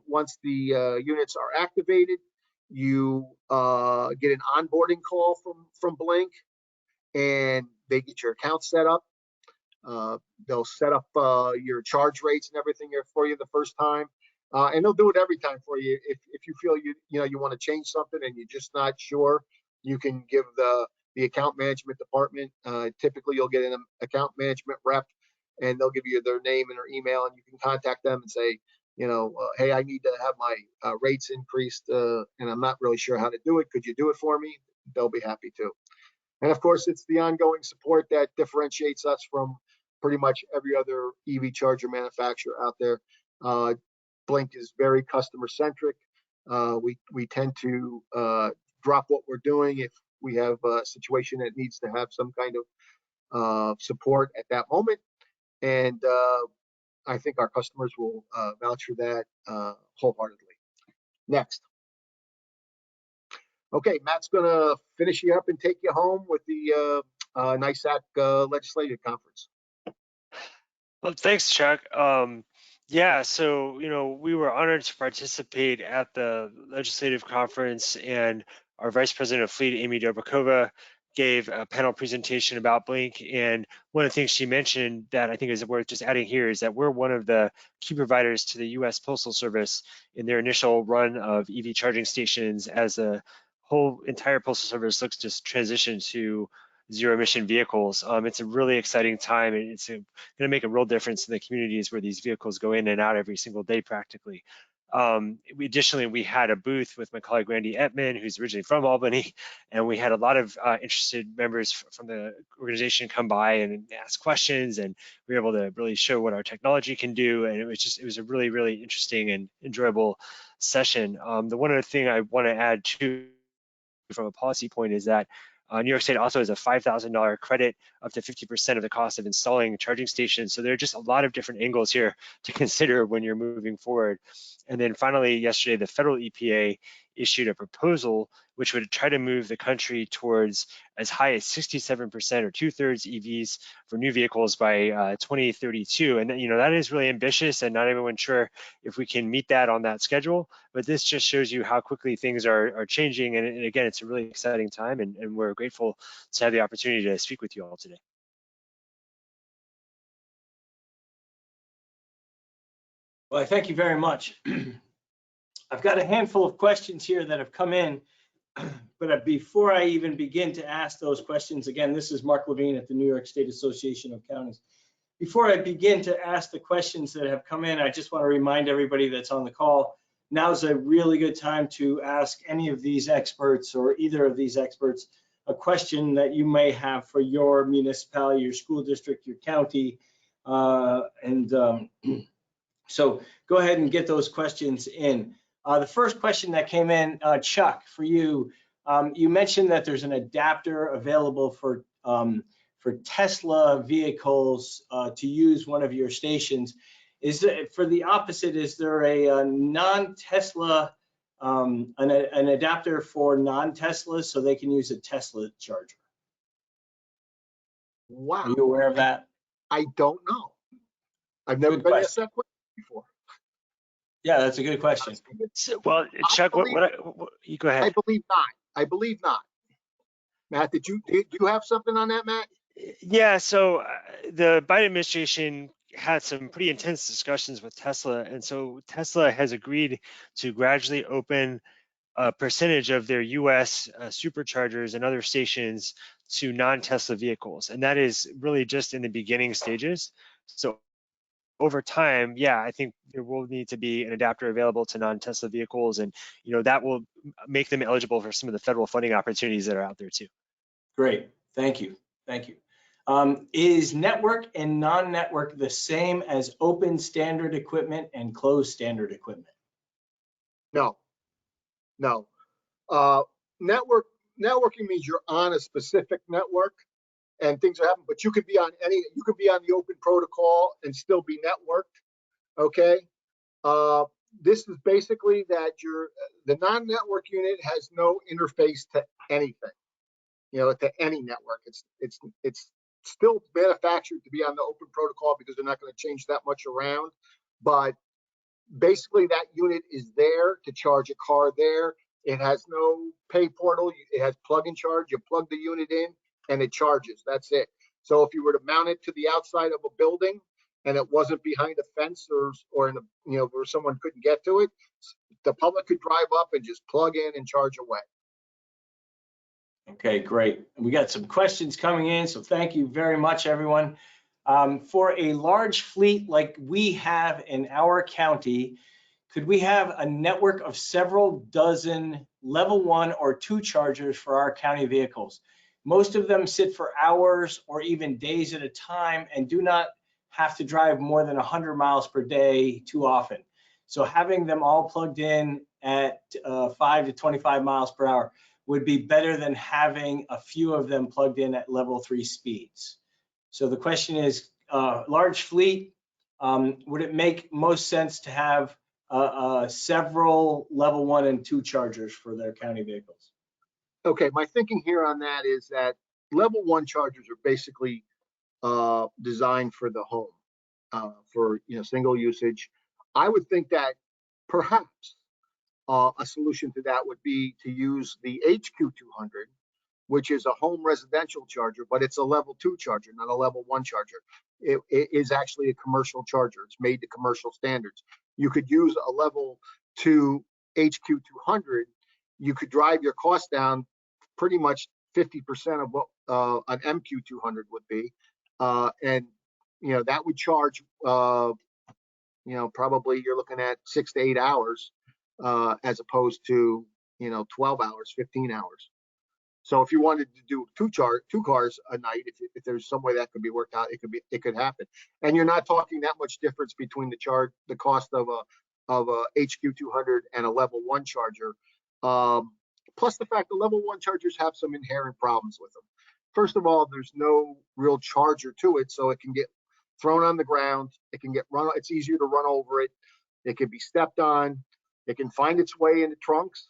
units are activated, you get an onboarding call from Blink, and they get your account set up. They'll set up your charge rates and everything for you the first time, and they'll do it every time for you. If you feel you want to change something and you're just not sure, you can give the account management department. Typically, you'll get an account management rep, and they'll give you their name and their email, and you can contact them and say, hey, I need to have my rates increased, and I'm not really sure how to do it. Could you do it for me? They'll be happy to. And of course, it's the ongoing support that differentiates us from pretty much every other EV charger manufacturer out there. Blink is very customer centric. We tend to drop what we're doing if we have a situation that needs to have some kind of support at that moment. And I think our customers will vouch for that wholeheartedly. Next. Okay, Matt's going to finish you up and take you home with the NISAC legislative conference. Well, thanks, Chuck. Yeah, so, we were honored to participate at the legislative conference, and our Vice President of Fleet, Amy Dobrakova, gave a panel presentation about Blink, and one of the things she mentioned that I think is worth just adding here is that we're one of the key providers to the U.S. Postal Service in their initial run of EV charging stations as the whole entire Postal Service looks to transition to zero emission vehicles. It's a really exciting time, and it's going to make a real difference in the communities where these vehicles go in and out every single day practically. Additionally, we had a booth with my colleague Randy Ettman, who's originally from Albany, and we had a lot of interested members from the organization come by and ask questions, and we were able to really show what our technology can do, and it was a really, really interesting and enjoyable session. The one other thing I want to add too from a policy point is that New York State also has a $5,000 credit up to 50% of the cost of installing charging stations. So there are just a lot of different angles here to consider when you're moving forward. And then finally, yesterday, the federal EPA issued a proposal which would try to move the country towards as high as 67% or 2/3 EVs for new vehicles by 2032. And that is really ambitious, and not everyone's sure if we can meet that on that schedule. But this just shows you how quickly things are changing. And again, it's a really exciting time, and we're grateful to have the opportunity to speak with you all today. Well, thank you very much. I've got a handful of questions here that have come in, but before I even begin to ask those questions, again, this is Mark Levine at the New York State Association of Counties. Before I begin to ask the questions that have come in, I just want to remind everybody that's on the call, now's a really good time to ask any of these experts or either of these experts a question that you may have for your municipality, your school district, your county, so go ahead and get those questions in. The first question that came in, Chuck, for you, you mentioned that there's an adapter available for Tesla vehicles to use one of your stations. For the opposite, is there a non-Tesla, an adapter for non-Teslas so they can use a Tesla charger? Wow. Are you aware of that? I don't know. I've never been asked that question before. Yeah, that's a good question. So, well, Chuck, you go ahead. I believe not. I believe not. Matt, do you have something on that, Matt? Yeah, so the Biden administration had some pretty intense discussions with Tesla, and so Tesla has agreed to gradually open a percentage of their US superchargers and other stations to non-Tesla vehicles, and that is really just in the beginning stages. So over time, yeah, I think there will need to be an adapter available to non-Tesla vehicles, and that will make them eligible for some of the federal funding opportunities that are out there too. Great, thank you, thank you. Is network and non-network the same as open standard equipment and closed standard equipment? No. Networking means you're on a specific network and things are happening, but you could be on the open protocol and still be networked. Okay. This is basically that the non-network unit has no interface to anything, to any network. It's still manufactured to be on the open protocol because they're not going to change that much around. But basically, that unit is there to charge a car there. It has no pay portal. It has plug and charge. You plug the unit in and it charges. That's it. So if you were to mount it to the outside of a building and it wasn't behind a fence or in a, where someone couldn't get to it, the public could drive up and just plug in and charge away. Okay, great. We got some questions coming in, so thank you very much, everyone. For a large fleet like we have in our county, could we have a network of several dozen level 1 or 2 chargers for our county vehicles? Most of them sit for hours or even days at a time and do not have to drive more than 100 miles per day too often. So having them all plugged in at 5 to 25 miles per hour would be better than having a few of them plugged in at level 3 speeds. So the question is, large fleet, would it make most sense to have several level 1 and 2 chargers for their county vehicles? Okay, my thinking here on that is that level 1 chargers are basically designed for the home, for single usage. I would think that perhaps a solution to that would be to use the HQ200, which is a home residential charger, but it's a level 2 charger, not a level 1 charger. It is actually a commercial charger. It's made to commercial standards. You could use a level 2 HQ200. You could drive your cost down pretty much 50% of what an MQ200 would be. And, that would charge, probably you're looking at 6 to 8 hours as opposed to, 12 hours, 15 hours. So if you wanted to do two cars a night, if there's some way that could be worked out, it could happen. And you're not talking that much difference between the cost of a HQ200 and a level 1 charger. Plus the fact the level 1 chargers have some inherent problems with them. First of all, there's no real charger to it, so it can get thrown on the ground. It can get run. It's easier to run over it. It can be stepped on. It can find its way into trunks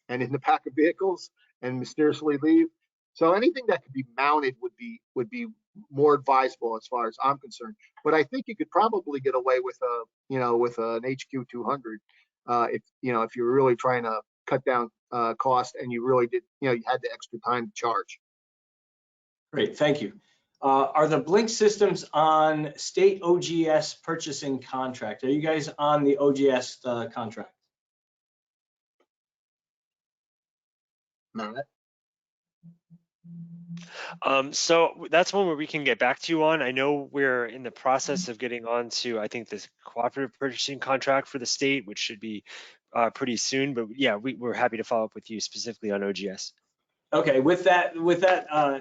and in the back of vehicles and mysteriously leave. So anything that could be mounted would be more advisable as far as I'm concerned. But I think you could probably get away with an HQ200 if you're really trying to cut down cost and you really did, you had the extra time to charge. Great, thank you. Are the Blink systems on state OGS purchasing contract? Are you guys on the OGS contract? Matt? So that's one where we can get back to you on. I know we're in the process of getting on to, I think, this cooperative purchasing contract for the state, which should be pretty soon. But yeah, we're happy to follow up with you specifically on OGS. Okay, with that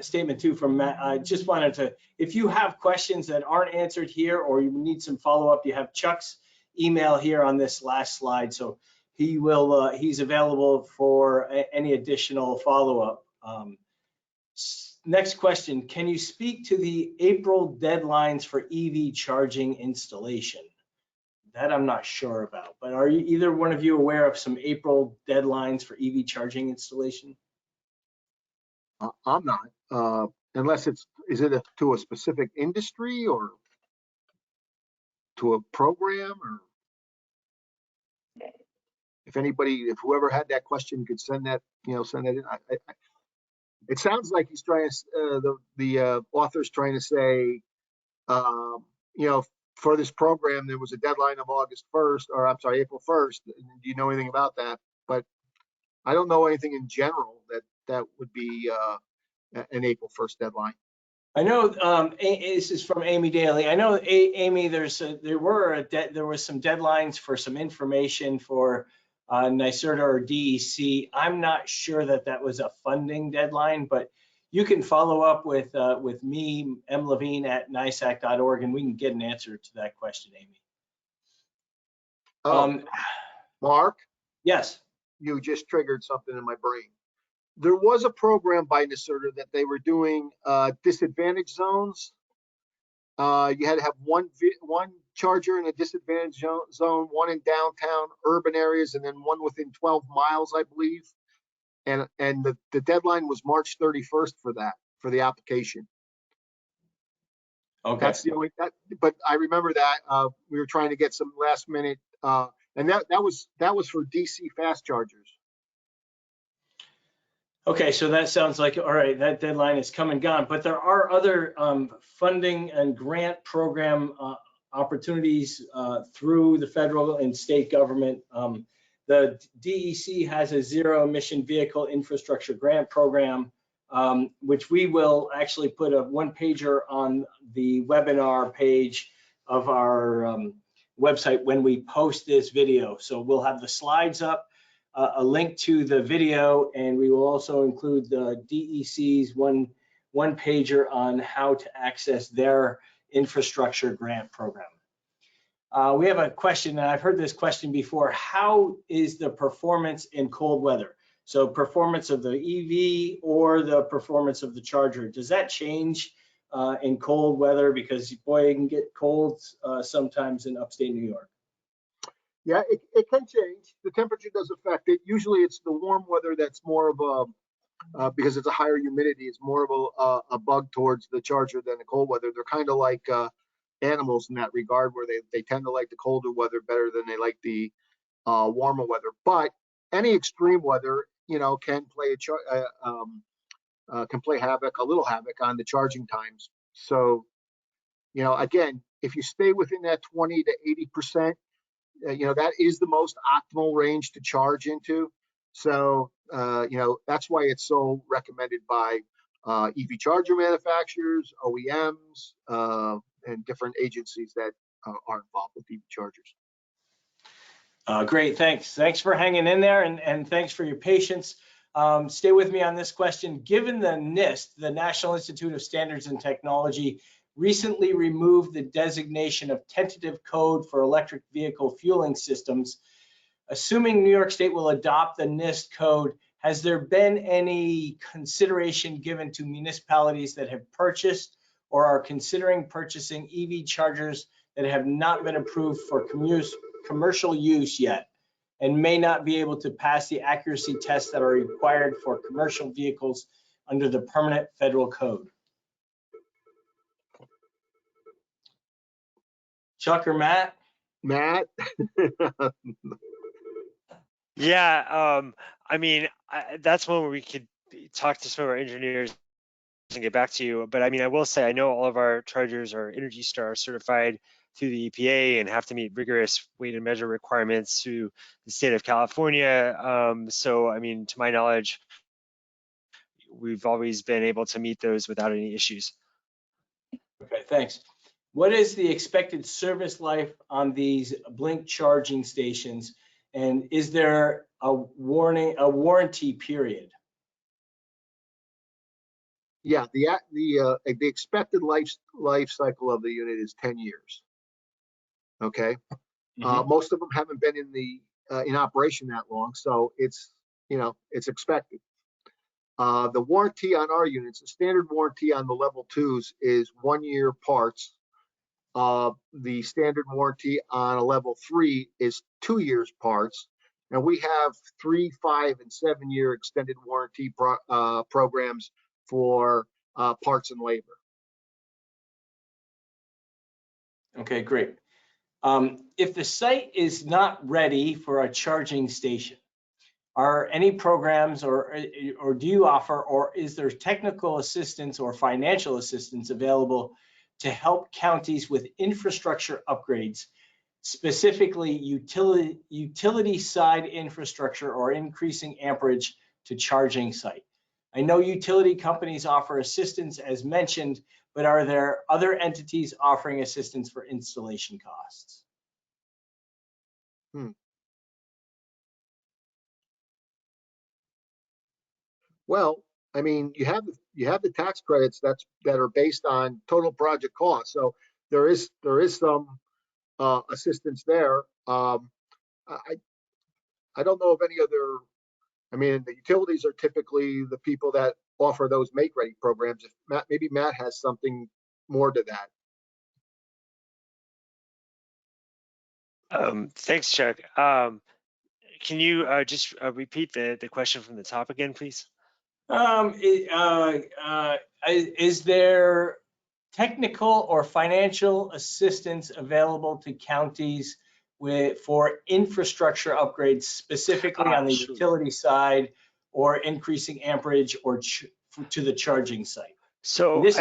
statement too from Matt, I just wanted to, if you have questions that aren't answered here or you need some follow-up, you have Chuck's email here on this last slide. So he's available for any additional follow-up. Next question, can you speak to the April deadlines for EV charging installation? That I'm not sure about, but are you either one of you aware of some April deadlines for EV charging installation? I'm not, unless is it to a specific industry or to a program, or if whoever had that question could send that in. It sounds like he's trying to, the author's trying to say, for this program, there was a deadline of April 1st. Do you know anything about that? But I don't know anything in general that would be an April 1st deadline. I know this is from Amy Daly. I know, Amy, there was some deadlines for some information for NYSERDA or DEC. I'm not sure that was a funding deadline, but you can follow up with me, M. Levine at NYSAC.org, and we can get an answer to that question, Amy. Mark? Yes. You just triggered something in my brain. There was a program by NYSERDA that they were doing disadvantage zones. You had to have one charger in a disadvantage zone, one in downtown urban areas, and then one within 12 miles, I believe. And the deadline was March 31st for the application. Okay. That's the only but I remember that we were trying to get some last minute, and that was for DC fast chargers. Okay, so that sounds like, all right, that deadline is come and gone, but there are other funding and grant program opportunities through the federal and state government. The DEC has a zero emission vehicle infrastructure grant program, which we will actually put a one pager on the webinar page of our website when we post this video. So we'll have the slides up, a link to the video, and we will also include the DEC's one pager on how to access their infrastructure grant program. We have a question, and I've heard this question before. How is the performance in cold weather? So performance of the EV or the performance of the charger, does that change in cold weather? Because boy, it can get cold sometimes in upstate New York. Yeah, it can change. The temperature does affect it. Usually it's the warm weather that's more of because it's a higher humidity, it's more of a bug towards the charger than the cold weather. They're kind of like animals in that regard, where they tend to like the colder weather better than they like the warmer weather. But any extreme weather, can play can play a little havoc on the charging times. So, again, if you stay within that 20 to 80%, that is the most optimal range to charge into. So, that's why it's so recommended by EV charger manufacturers, OEMs, and different agencies that are involved with EV chargers. Great, thanks. Thanks for hanging in there, and thanks for your patience. Stay with me on this question. Given the NIST, the National Institute of Standards and Technology, recently removed the designation of tentative code for electric vehicle fueling systems, assuming New York State will adopt the NIST code, has there been any consideration given to municipalities that have purchased or are considering purchasing EV chargers that have not been approved for commercial use yet and may not be able to pass the accuracy tests that are required for commercial vehicles under the permanent federal code? Chuck or Matt? Matt? Yeah, I mean, that's one where we could talk to some of our engineers and get back to you. But I mean, I will say, I know all of our chargers are Energy Star certified through the EPA and have to meet rigorous weight and measure requirements through the state of California. So, I mean, to my knowledge, we've always been able to meet those without any issues. Okay, thanks. What is the expected service life on these Blink charging stations? And is there a warranty period? Yeah, the expected life cycle of the unit is 10 years. Okay. Most of them haven't been in operation that long, so it's expected. The warranty on our units, the standard warranty on the level 2s is 1 year parts. The standard warranty on a level 3 is 2 years parts. And we have 3, 5, and 7 year extended warranty programs for parts and labor. Okay, great. If the site is not ready for a charging station, are any programs or do you offer, or is there technical assistance or financial assistance available to help counties with infrastructure upgrades, specifically utility side infrastructure or increasing amperage to charging site? I know utility companies offer assistance as mentioned, but are there other entities offering assistance for installation costs? Well, I mean, you have the tax credits that are based on total project cost. So there is some assistance there. I don't know of any other. I mean, the utilities are typically the people that offer those make-ready programs. If maybe Matt has something more to that. Thanks, Chuck. Can you just repeat the question from the top again, please? Is there technical or financial assistance available to counties for infrastructure upgrades, specifically on the utility side, or increasing amperage, or to the charging site? So this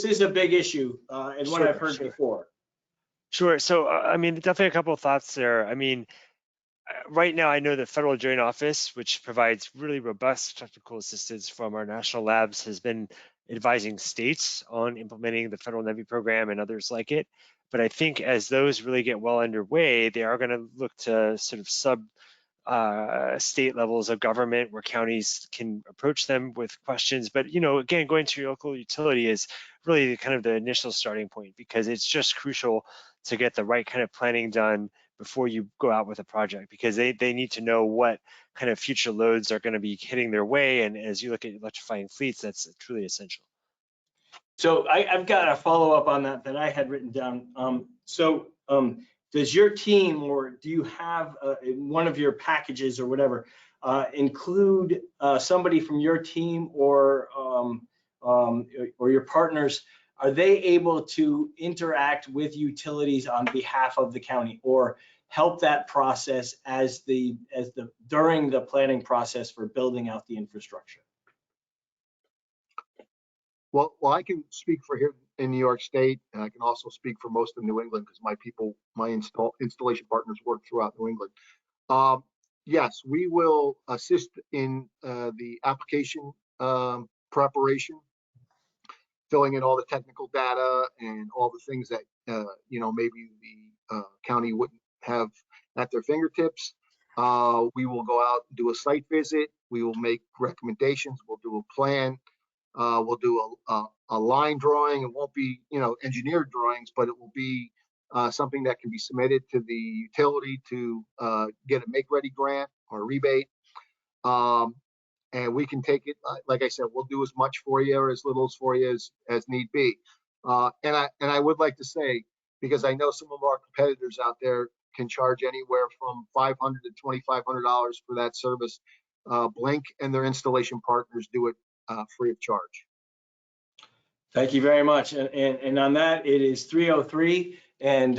is a big issue, and one I've heard before. Sure. So I mean, definitely a couple of thoughts there. I mean, right now, I know the Federal Joint Office, which provides really robust technical assistance from our national labs, has been advising states on implementing the federal NEVI program and others like it. But I think as those really get well underway, they are going to look to sort of state levels of government where counties can approach them with questions. But, again, going to your local utility is really kind of the initial starting point, because it's just crucial to get the right kind of planning done before you go out with a project, because they need to know what kind of future loads are going to be hitting their way. And as you look at electrifying fleets, that's truly essential. So I've got a follow up on that I had written down. Does your team, or do you have one of your packages or whatever, include somebody from your team or your partners? Are they able to interact with utilities on behalf of the county, or help that process during the planning process for building out the infrastructure? Well, I can speak for here in New York State, and I can also speak for most of New England because my installation partners work throughout New England. Um, yes, we will assist in the application preparation, filling in all the technical data and all the things that maybe the county wouldn't have at their fingertips. We will go out and do a site visit. We will make recommendations. We'll do a plan. We'll do a line drawing. It won't be, engineered drawings, but it will be something that can be submitted to the utility to get a make-ready grant or rebate. And we can take it, like I said, we'll do as much for you or as little for you as need be. And I would like to say, because I know some of our competitors out there can charge anywhere from $500 to $2,500 for that service. Blink and their installation partners do it free of charge. Thank you very much. And on that, it is 3:03, and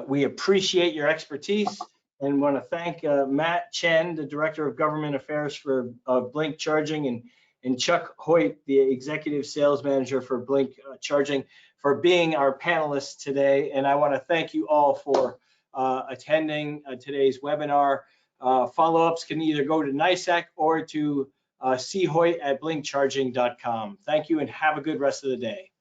we appreciate your expertise and want to thank Matt Chen, the Director of Government Affairs for Blink Charging, and Chuck Hoyt, the Executive Sales Manager for Blink Charging, for being our panelists today. And I want to thank you all for attending today's webinar. Follow-ups can either go to NISAC or to choit@blinkcharging.com. Thank you and have a good rest of the day.